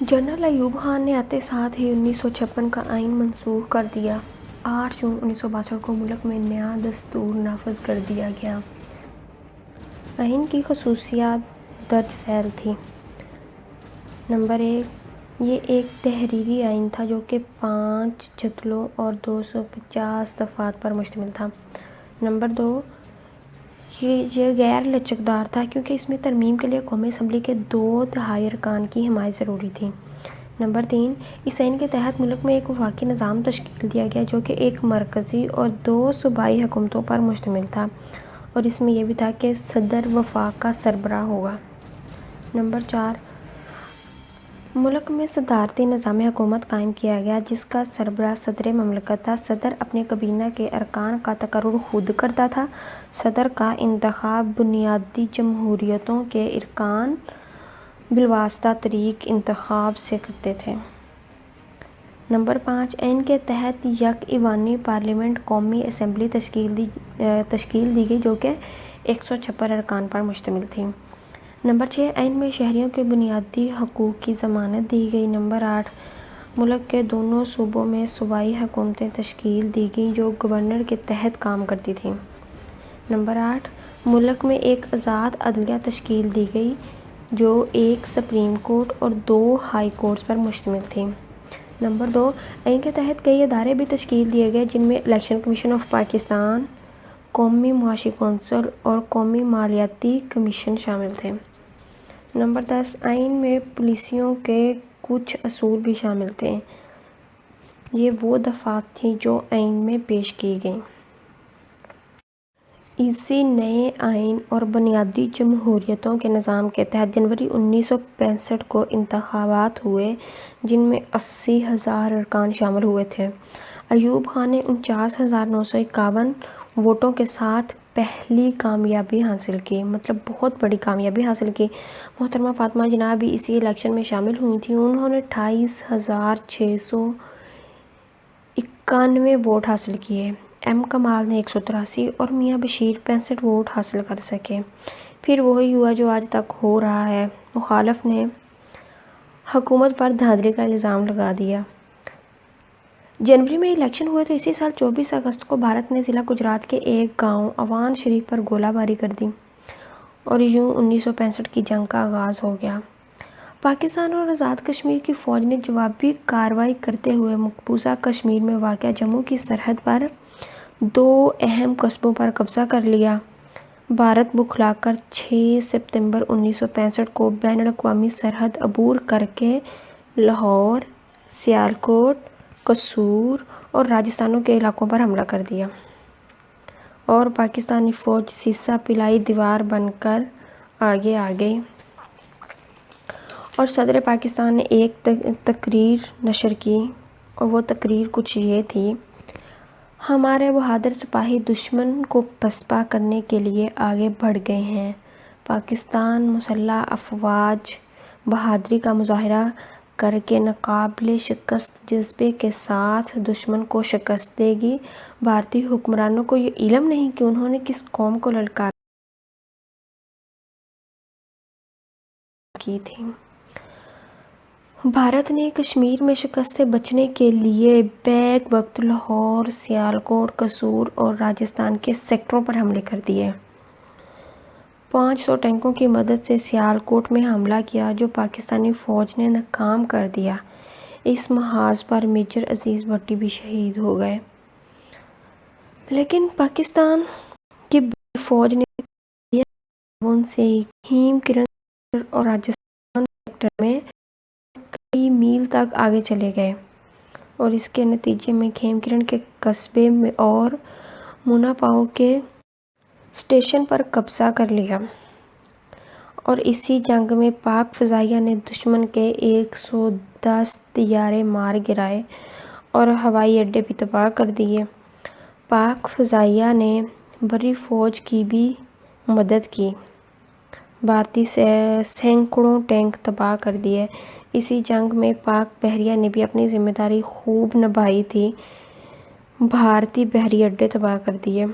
General Ayub Khan نے آتے ساتھ ہی 1956 کا آئین منسوخ کر دیا۔ 8 جون 1962 کو ملک میں نیا دستور نافذ کر دیا گیا۔ آئین کی خصوصیات درج ذیل تھیں۔ نمبر 1، یہ ایک تحریری آئین تھا جو کہ 5 جدولوں اور 250 دفعات پر مشتمل تھا۔ نمبر 2، یہ غیر لچکدار تھا کیونکہ اس میں ترمیم کے لیے قومی اسمبلی کے 2/3 ارکان کی حمایت ضروری تھی۔ نمبر 3، اس آئین کے تحت ملک میں ایک وفاقی نظام تشکیل دیا گیا جو کہ ایک مرکزی اور 2 صوبائی حکومتوں پر مشتمل تھا، اور اس میں یہ بھی تھا کہ صدر وفاق کا سربراہ ہوگا۔ نمبر 4، ملک میں صدارتی نظام حکومت قائم کیا گیا جس کا سربراہ صدر مملکت تھا۔ صدر اپنے کابینہ کے ارکان کا تقرر خود کرتا تھا۔ صدر کا انتخاب بنیادی جمہوریتوں کے ارکان بالواسطہ طریق انتخاب سے کرتے تھے۔ نمبر 5، آئین کے تحت یک ایوانی پارلیمنٹ قومی اسمبلی تشکیل دی گئی جو کہ 156 ارکان پر مشتمل تھی۔ نمبر 6، آئین میں شہریوں کے بنیادی حقوق کی ضمانت دی گئی۔ نمبر 8، ملک کے دونوں صوبوں میں صوبائی حکومتیں تشکیل دی گئیں جو گورنر کے تحت کام کرتی تھیں۔ نمبر 8، ملک میں ایک آزاد عدلیہ تشکیل دی گئی جو 1 سپریم کورٹ اور 2 ہائی کورٹس پر مشتمل تھی۔ نمبر 2، آئین کے تحت کئی ادارے بھی تشکیل دیے گئے جن میں الیکشن کمیشن آف پاکستان، قومی معاشی کونسل اور قومی مالیاتی کمیشن شامل تھے۔ نمبر 10، آئین میں پالیسیوں کے کچھ اصول بھی شامل تھے۔ یہ وہ دفعات تھیں جو آئین میں پیش کی گئیں۔ اسی نئے آئین اور بنیادی جمہوریتوں کے نظام کے تحت جنوری 1965 کو انتخابات ہوئے جن میں 80,000 ارکان شامل ہوئے تھے۔ ایوب خان نے 49,951 ووٹوں کے ساتھ پہلی کامیابی حاصل کی، مطلب بہت بڑی کامیابی حاصل کی۔ محترمہ فاطمہ جناح بھی اسی الیکشن میں شامل ہوئی تھیں۔ انہوں نے 28,691 ووٹ حاصل کیے۔ ایم کمال نے 183 اور میاں بشیر 65 ووٹ حاصل کر سکے۔ پھر وہی ہوا جو آج تک ہو رہا ہے، مخالف نے حکومت پر دھاندلی کا الزام لگا دیا۔ جنوری میں الیکشن ہوئے تو اسی سال 24 اگست کو بھارت نے ضلع گجرات کے ایک گاؤں اوان شریف پر گولہ باری کر دی اور یوں 1965 کی جنگ کا آغاز ہو گیا۔ پاکستان اور آزاد کشمیر کی فوج نے جوابی کارروائی کرتے ہوئے مقبوضہ کشمیر میں واقع جموں کی سرحد پر 2 اہم قصبوں پر قبضہ کر لیا۔ بھارت بکھلا کر 6 ستمبر 1965 کو بین الاقوامی سرحد عبور کر کے لاہور، سیالکوٹ، قصور اور راجستھانوں کے علاقوں پر حملہ کر دیا اور پاکستانی فوج سیسہ پلائی دیوار بن کر آگے آ گئی اور صدر پاکستان نے ایک تقریر نشر کی اور وہ تقریر کچھ یہ تھی: ہمارے بہادر سپاہی دشمن کو پسپا کرنے کے لیے آگے بڑھ گئے ہیں۔ پاکستان مسلح افواج بہادری کا مظاہرہ کر کے ناقابل شکست جذبے کے ساتھ دشمن کو شکست دے گی۔ بھارتی حکمرانوں کو یہ علم نہیں کہ انہوں نے کس قوم کو للکار کی تھی۔ بھارت نے کشمیر میں شکست سے بچنے کے لیے بیک وقت لاہور، سیالکوٹ، قصور اور راجستھان کے سیکٹروں پر حملے کر دیے۔ 500 ٹینکوں کی مدد سے سیالکوٹ میں حملہ کیا جو پاکستانی فوج نے ناکام کر دیا۔ اس محاذ پر میجر عزیز بھٹی بھی شہید ہو گئے۔ لیکن پاکستان کی بڑی فوج نے تعاون سے ہیم کرن سیکٹر اور راجستھان سیکٹر میں کئی میل تک آگے چلے گئے اور اس کے نتیجے میں کھیم کرن کے قصبے اور مناپاؤ کے اسٹیشن پر قبضہ کر لیا اور اسی جنگ میں پاک فضائیہ نے دشمن کے 110 طیارے مار گرائے اور ہوائی اڈے بھی تباہ کر دیے۔ پاک فضائیہ نے بری فوج کی بھی مدد کی۔ بھارتی سینکڑوں ٹینک تباہ کر دیے۔ اسی جنگ میں پاک بحریہ نے بھی اپنی ذمہ داری خوب نبھائی تھی، بھارتی بحری اڈے تباہ کر دیے۔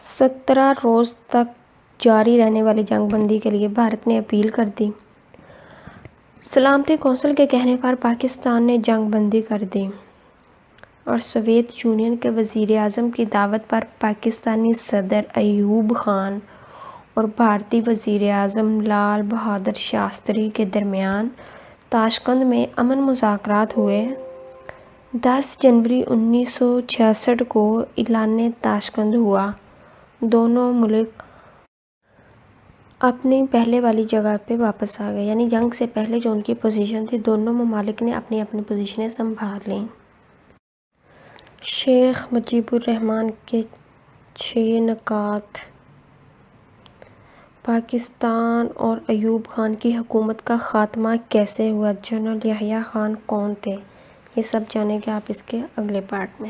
17 روز تک جاری رہنے والی جنگ بندی کے لیے بھارت نے اپیل کر دی۔ سلامتی کونسل کے کہنے پر پاکستان نے جنگ بندی کر دی اور سوویت یونین کے وزیر اعظم کی دعوت پر پاکستانی صدر ایوب خان اور بھارتی وزیر اعظم لال بہادر شاستری کے درمیان تاشقند میں امن مذاکرات ہوئے۔ 10 جنوری 1966 کو اعلان تاشقند ہوا۔ دونوں ملک اپنی پہلے والی جگہ پہ واپس آ گئے، یعنی جنگ سے پہلے جو ان کی پوزیشن تھی، دونوں ممالک نے اپنی اپنی پوزیشنیں سنبھال لیں۔ شیخ مجیب الرحمان کے 6 نکات۔ پاکستان اور ایوب خان کی حکومت کا خاتمہ کیسے ہوا؟ جنرل یحییٰ خان کون تھے؟ یہ سب جانیں گے آپ اس کے اگلے پارٹ میں۔